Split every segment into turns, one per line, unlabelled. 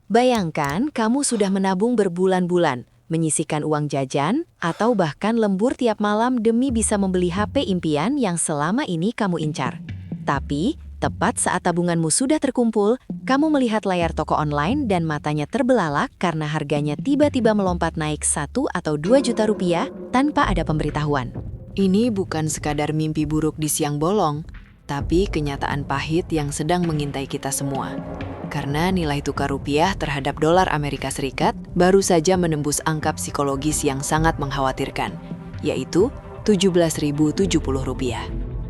Bayangkan kamu sudah menabung berbulan-bulan, menyisihkan uang jajan, atau bahkan lembur tiap malam demi bisa membeli HP impian yang selama ini kamu incar. Tapi, tepat saat tabunganmu sudah terkumpul, kamu melihat layar toko online dan matanya terbelalak karena harganya tiba-tiba melompat naik 1 atau 2 juta rupiah tanpa ada pemberitahuan.
Ini bukan sekadar mimpi buruk di siang bolong, tapi kenyataan pahit yang sedang mengintai kita semua. Karena nilai tukar rupiah terhadap dolar Amerika Serikat baru saja menembus angka psikologis yang sangat mengkhawatirkan, yaitu Rp17.070.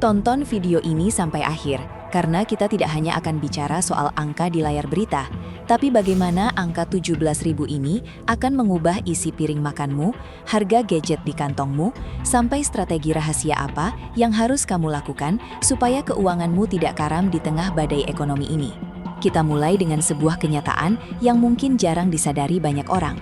Tonton video ini sampai akhir, karena kita tidak hanya akan bicara soal angka di layar berita, tapi bagaimana angka 17.000 ini akan mengubah isi piring makanmu, harga gadget di kantongmu, sampai strategi rahasia apa yang harus kamu lakukan supaya keuanganmu tidak karam di tengah badai ekonomi ini. Kita mulai dengan sebuah kenyataan yang mungkin jarang disadari banyak orang.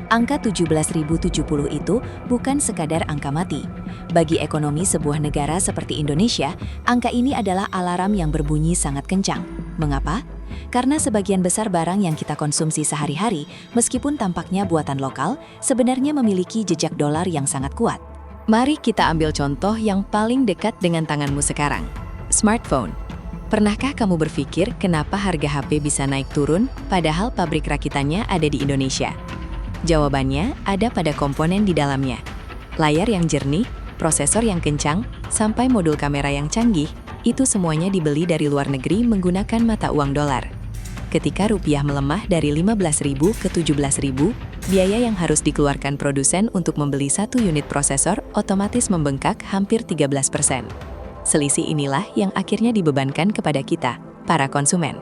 Angka 17.070 itu bukan sekadar angka mati. Bagi ekonomi sebuah negara seperti Indonesia, angka ini adalah alarm yang berbunyi sangat kencang. Mengapa? Karena sebagian besar barang yang kita konsumsi sehari-hari, meskipun tampaknya buatan lokal, sebenarnya memiliki jejak dolar yang sangat kuat. Mari kita ambil contoh yang paling dekat dengan tanganmu sekarang. Smartphone. Pernahkah kamu berpikir kenapa harga HP bisa naik turun padahal pabrik rakitannya ada di Indonesia? Jawabannya ada pada komponen di dalamnya. Layar yang jernih, prosesor yang kencang, sampai modul kamera yang canggih, itu semuanya dibeli dari luar negeri menggunakan mata uang dolar. Ketika rupiah melemah dari 15.000 ke 17.000, biaya yang harus dikeluarkan produsen untuk membeli satu unit prosesor otomatis membengkak hampir 13%. Selisih inilah yang akhirnya dibebankan kepada kita, para konsumen.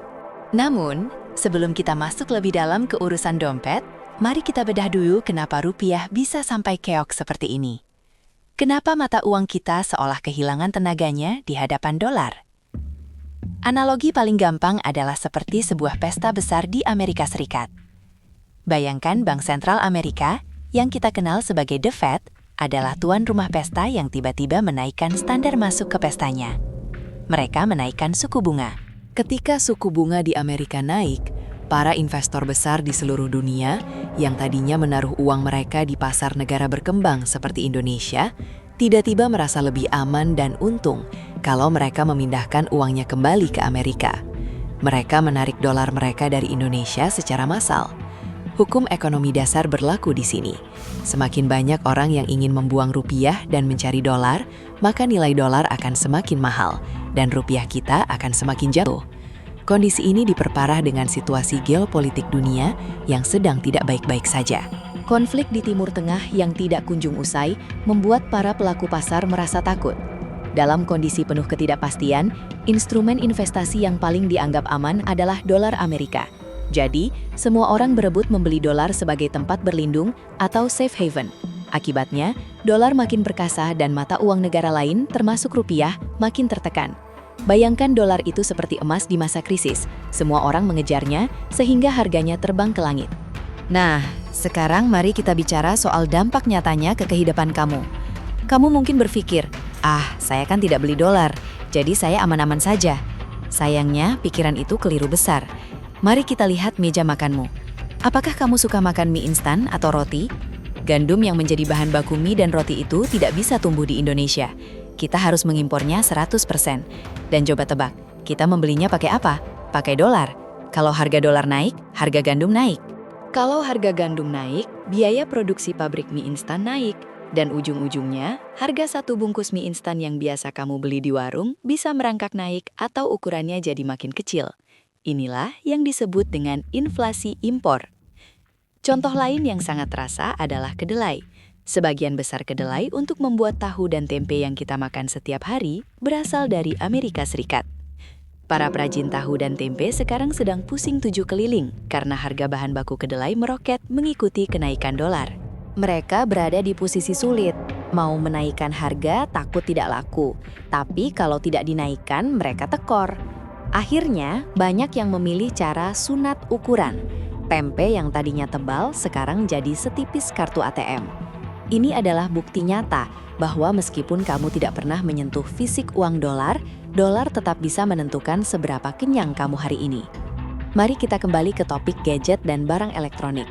Namun, sebelum kita masuk lebih dalam ke urusan dompet, mari kita bedah dulu kenapa rupiah bisa sampai keok seperti ini. Kenapa mata uang kita seolah kehilangan tenaganya di hadapan dolar? Analogi paling gampang adalah seperti sebuah pesta besar di Amerika Serikat. Bayangkan Bank Sentral Amerika, yang kita kenal sebagai The Fed, adalah tuan rumah pesta yang tiba-tiba menaikkan standar masuk ke pestanya. Mereka menaikkan suku bunga. Ketika suku bunga di Amerika naik, para investor besar di seluruh dunia yang tadinya menaruh uang mereka di pasar negara berkembang seperti Indonesia, tiba-tiba merasa lebih aman dan untung kalau mereka memindahkan uangnya kembali ke Amerika. Mereka menarik dolar mereka dari Indonesia secara massal. Hukum ekonomi dasar berlaku di sini. Semakin banyak orang yang ingin membuang rupiah dan mencari dolar, maka nilai dolar akan semakin mahal dan rupiah kita akan semakin jatuh. Kondisi ini diperparah dengan situasi geopolitik dunia yang sedang tidak baik-baik saja. Konflik di Timur Tengah yang tidak kunjung usai membuat para pelaku pasar merasa takut. Dalam kondisi penuh ketidakpastian, instrumen investasi yang paling dianggap aman adalah dolar Amerika. Jadi, semua orang berebut membeli dolar sebagai tempat berlindung atau safe haven. Akibatnya, dolar makin perkasa dan mata uang negara lain, termasuk rupiah, makin tertekan. Bayangkan dolar itu seperti emas di masa krisis. Semua orang mengejarnya sehingga harganya terbang ke langit. Nah, sekarang mari kita bicara soal dampak nyatanya ke kehidupan kamu. Kamu mungkin berpikir, saya kan tidak beli dolar, jadi saya aman-aman saja. Sayangnya, pikiran itu keliru besar. Mari kita lihat meja makanmu. Apakah kamu suka makan mie instan atau roti? Gandum yang menjadi bahan baku mie dan roti itu tidak bisa tumbuh di Indonesia. Kita harus mengimpornya 100%. Dan coba tebak, kita membelinya pakai apa? Pakai dolar. Kalau harga dolar naik, harga gandum naik. Kalau harga gandum naik, biaya produksi pabrik mie instan naik. Dan ujung-ujungnya, harga satu bungkus mie instan yang biasa kamu beli di warung bisa merangkak naik atau ukurannya jadi makin kecil. Inilah yang disebut dengan inflasi impor. Contoh lain yang sangat terasa adalah kedelai. Sebagian besar kedelai untuk membuat tahu dan tempe yang kita makan setiap hari berasal dari Amerika Serikat. Para perajin tahu dan tempe sekarang sedang pusing 7 keliling karena harga bahan baku kedelai meroket mengikuti kenaikan dolar. Mereka berada di posisi sulit. Mau menaikkan harga takut tidak laku, tapi kalau tidak dinaikkan mereka tekor. Akhirnya, banyak yang memilih cara sunat ukuran. Tempe yang tadinya tebal sekarang jadi setipis kartu ATM. Ini adalah bukti nyata bahwa meskipun kamu tidak pernah menyentuh fisik uang dolar, dolar tetap bisa menentukan seberapa kenyang kamu hari ini. Mari kita kembali ke topik gadget dan barang elektronik.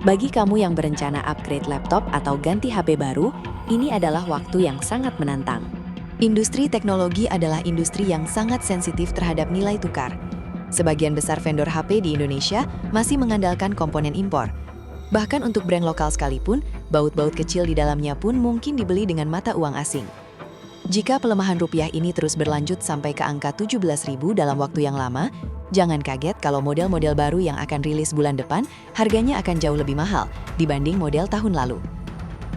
Bagi kamu yang berencana upgrade laptop atau ganti HP baru, ini adalah waktu yang sangat menantang. Industri teknologi adalah industri yang sangat sensitif terhadap nilai tukar. Sebagian besar vendor HP di Indonesia masih mengandalkan komponen impor. Bahkan untuk brand lokal sekalipun, baut-baut kecil di dalamnya pun mungkin dibeli dengan mata uang asing. Jika pelemahan rupiah ini terus berlanjut sampai ke angka 17.000 dalam waktu yang lama, jangan kaget kalau model-model baru yang akan rilis bulan depan harganya akan jauh lebih mahal dibanding model tahun lalu.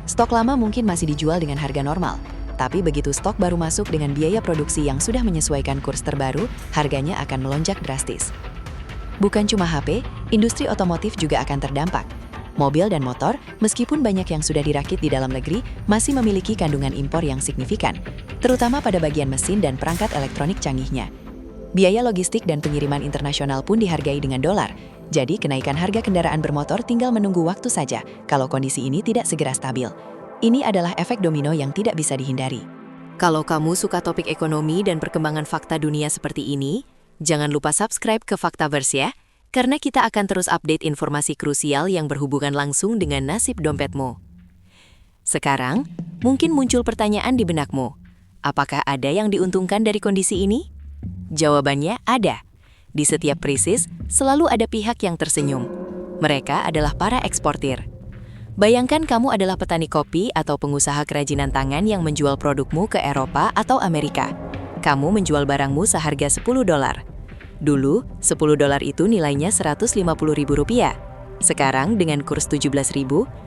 Stok lama mungkin masih dijual dengan harga normal, tapi begitu stok baru masuk dengan biaya produksi yang sudah menyesuaikan kurs terbaru, harganya akan melonjak drastis. Bukan cuma HP, industri otomotif juga akan terdampak. Mobil dan motor, meskipun banyak yang sudah dirakit di dalam negeri, masih memiliki kandungan impor yang signifikan, terutama pada bagian mesin dan perangkat elektronik canggihnya. Biaya logistik dan pengiriman internasional pun dihargai dengan dolar, jadi kenaikan harga kendaraan bermotor tinggal menunggu waktu saja kalau kondisi ini tidak segera stabil. Ini adalah efek domino yang tidak bisa dihindari.
Kalau kamu suka topik ekonomi dan perkembangan fakta dunia seperti ini, jangan lupa subscribe ke Faktaverse ya, karena kita akan terus update informasi krusial yang berhubungan langsung dengan nasib dompetmu. Sekarang, mungkin muncul pertanyaan di benakmu. Apakah ada yang diuntungkan dari kondisi ini? Jawabannya ada. Di setiap krisis, selalu ada pihak yang tersenyum. Mereka adalah para eksportir. Bayangkan kamu adalah petani kopi atau pengusaha kerajinan tangan yang menjual produkmu ke Eropa atau Amerika. Kamu menjual barangmu seharga $10. Dulu, $10 itu nilainya Rp150.000. Sekarang dengan kurs 17.000,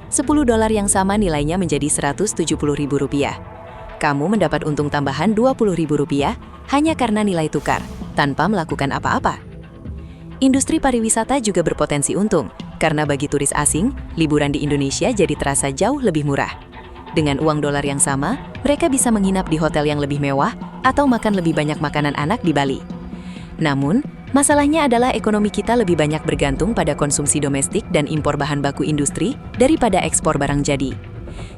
$10 yang sama nilainya menjadi Rp170.000. Kamu mendapat untung tambahan Rp20.000 hanya karena nilai tukar, tanpa melakukan apa-apa. Industri pariwisata juga berpotensi untung, karena bagi turis asing, liburan di Indonesia jadi terasa jauh lebih murah. Dengan uang dolar yang sama, mereka bisa menginap di hotel yang lebih mewah atau makan lebih banyak makanan anak di Bali. Namun, masalahnya adalah ekonomi kita lebih banyak bergantung pada konsumsi domestik dan impor bahan baku industri daripada ekspor barang jadi.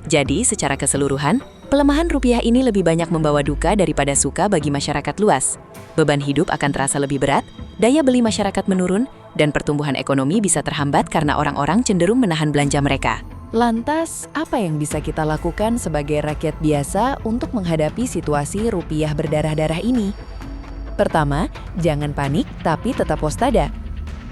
Jadi, secara keseluruhan, pelemahan rupiah ini lebih banyak membawa duka daripada suka bagi masyarakat luas. Beban hidup akan terasa lebih berat, daya beli masyarakat menurun, dan pertumbuhan ekonomi bisa terhambat karena orang-orang cenderung menahan belanja mereka. Lantas, apa yang bisa kita lakukan sebagai rakyat biasa untuk menghadapi situasi rupiah berdarah-darah ini? Pertama, jangan panik tapi tetap waspada.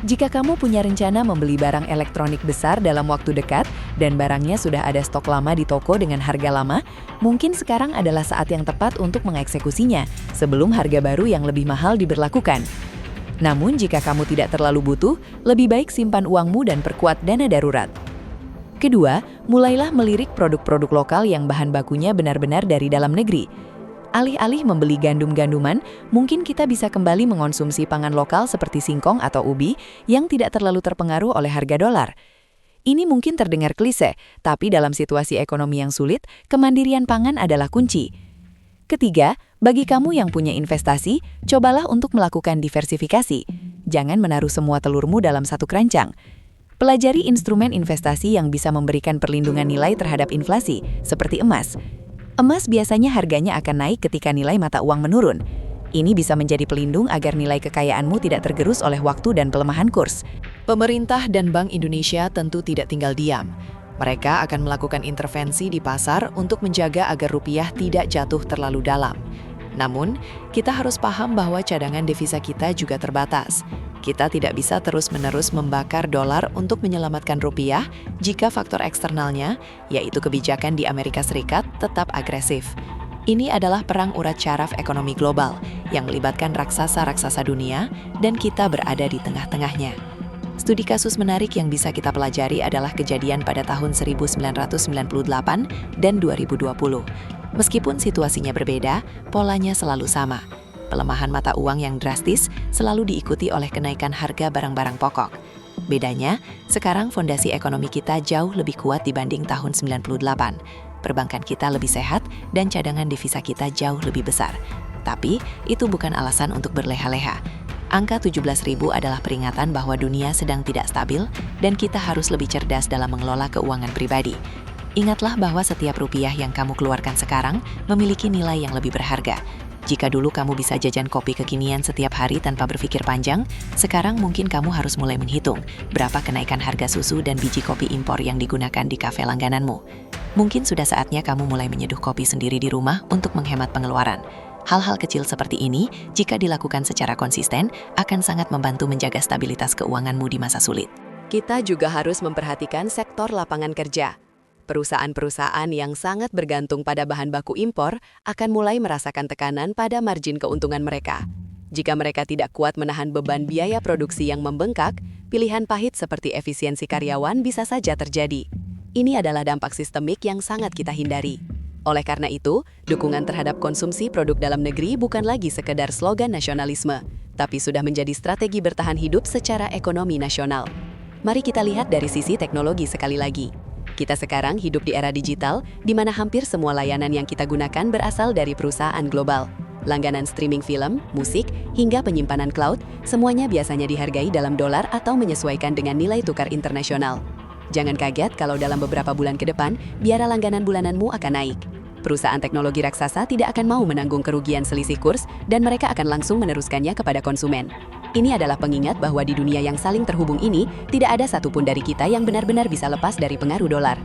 Jika kamu punya rencana membeli barang elektronik besar dalam waktu dekat dan barangnya sudah ada stok lama di toko dengan harga lama, mungkin sekarang adalah saat yang tepat untuk mengeksekusinya sebelum harga baru yang lebih mahal diberlakukan. Namun jika kamu tidak terlalu butuh, lebih baik simpan uangmu dan perkuat dana darurat. Kedua, mulailah melirik produk-produk lokal yang bahan bakunya benar-benar dari dalam negeri. Alih-alih membeli gandum-ganduman, mungkin kita bisa kembali mengonsumsi pangan lokal seperti singkong atau ubi yang tidak terlalu terpengaruh oleh harga dolar. Ini mungkin terdengar klise, tapi dalam situasi ekonomi yang sulit, kemandirian pangan adalah kunci. Ketiga, bagi kamu yang punya investasi, cobalah untuk melakukan diversifikasi. Jangan menaruh semua telurmu dalam satu keranjang. Pelajari instrumen investasi yang bisa memberikan perlindungan nilai terhadap inflasi, seperti emas. Emas biasanya harganya akan naik ketika nilai mata uang menurun. Ini bisa menjadi pelindung agar nilai kekayaanmu tidak tergerus oleh waktu dan pelemahan kurs. Pemerintah dan Bank Indonesia tentu tidak tinggal diam. Mereka akan melakukan intervensi di pasar untuk menjaga agar rupiah tidak jatuh terlalu dalam. Namun, kita harus paham bahwa cadangan devisa kita juga terbatas. Kita tidak bisa terus-menerus membakar dolar untuk menyelamatkan rupiah jika faktor eksternalnya, yaitu kebijakan di Amerika Serikat, tetap agresif. Ini adalah perang urat syaraf ekonomi global yang melibatkan raksasa-raksasa dunia dan kita berada di tengah-tengahnya. Studi kasus menarik yang bisa kita pelajari adalah kejadian pada tahun 1998 dan 2020. Meskipun situasinya berbeda, polanya selalu sama. Pelemahan mata uang yang drastis selalu diikuti oleh kenaikan harga barang-barang pokok. Bedanya, sekarang fondasi ekonomi kita jauh lebih kuat dibanding tahun 98. Perbankan kita lebih sehat dan cadangan devisa kita jauh lebih besar. Tapi, itu bukan alasan untuk berleha-leha. Angka 17.000 adalah peringatan bahwa dunia sedang tidak stabil dan kita harus lebih cerdas dalam mengelola keuangan pribadi. Ingatlah bahwa setiap rupiah yang kamu keluarkan sekarang memiliki nilai yang lebih berharga. Jika dulu kamu bisa jajan kopi kekinian setiap hari tanpa berpikir panjang, sekarang mungkin kamu harus mulai menghitung berapa kenaikan harga susu dan biji kopi impor yang digunakan di kafe langgananmu. Mungkin sudah saatnya kamu mulai menyeduh kopi sendiri di rumah untuk menghemat pengeluaran. Hal-hal kecil seperti ini, jika dilakukan secara konsisten, akan sangat membantu menjaga stabilitas keuanganmu di masa sulit.
Kita juga harus memperhatikan sektor lapangan kerja. Perusahaan-perusahaan yang sangat bergantung pada bahan baku impor akan mulai merasakan tekanan pada margin keuntungan mereka. Jika mereka tidak kuat menahan beban biaya produksi yang membengkak, pilihan pahit seperti efisiensi karyawan bisa saja terjadi. Ini adalah dampak sistemik yang sangat kita hindari. Oleh karena itu, dukungan terhadap konsumsi produk dalam negeri bukan lagi sekedar slogan nasionalisme, tapi sudah menjadi strategi bertahan hidup secara ekonomi nasional. Mari kita lihat dari sisi teknologi sekali lagi. Kita sekarang hidup di era digital, di mana hampir semua layanan yang kita gunakan berasal dari perusahaan global. Langganan streaming film, musik, hingga penyimpanan cloud, semuanya biasanya dihargai dalam dolar atau menyesuaikan dengan nilai tukar internasional. Jangan kaget kalau dalam beberapa bulan ke depan, biara langganan bulananmu akan naik. Perusahaan teknologi raksasa tidak akan mau menanggung kerugian selisih kurs, dan mereka akan langsung meneruskannya kepada konsumen. Ini adalah pengingat bahwa di dunia yang saling terhubung ini, tidak ada satupun dari kita yang benar-benar bisa lepas dari pengaruh dolar.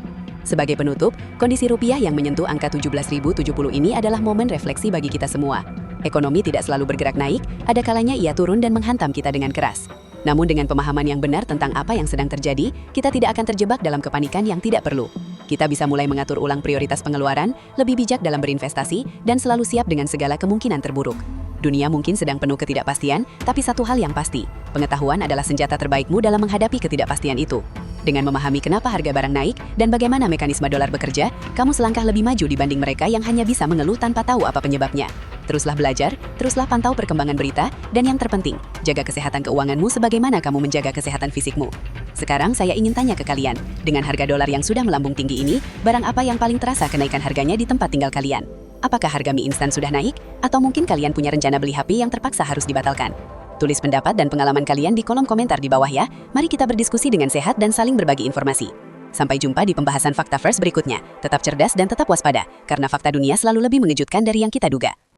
Sebagai penutup, kondisi rupiah yang menyentuh angka 17.070 ini adalah momen refleksi bagi kita semua. Ekonomi tidak selalu bergerak naik, ada kalanya ia turun dan menghantam kita dengan keras. Namun dengan pemahaman yang benar tentang apa yang sedang terjadi, kita tidak akan terjebak dalam kepanikan yang tidak perlu. Kita bisa mulai mengatur ulang prioritas pengeluaran, lebih bijak dalam berinvestasi, dan selalu siap dengan segala kemungkinan terburuk. Dunia mungkin sedang penuh ketidakpastian, tapi satu hal yang pasti, pengetahuan adalah senjata terbaikmu dalam menghadapi ketidakpastian itu. Dengan memahami kenapa harga barang naik dan bagaimana mekanisme dolar bekerja, kamu selangkah lebih maju dibanding mereka yang hanya bisa mengeluh tanpa tahu apa penyebabnya. Teruslah belajar, teruslah pantau perkembangan berita, dan yang terpenting, jaga kesehatan keuanganmu sebagaimana kamu menjaga kesehatan fisikmu. Sekarang saya ingin tanya ke kalian, dengan harga dolar yang sudah melambung tinggi ini, barang apa yang paling terasa kenaikan harganya di tempat tinggal kalian? Apakah harga mie instan sudah naik? Atau mungkin kalian punya rencana beli HP yang terpaksa harus dibatalkan? Tulis pendapat dan pengalaman kalian di kolom komentar di bawah ya. Mari kita berdiskusi dengan sehat dan saling berbagi informasi. Sampai jumpa di pembahasan Fakta First berikutnya. Tetap cerdas dan tetap waspada, karena fakta dunia selalu lebih mengejutkan dari yang kita duga.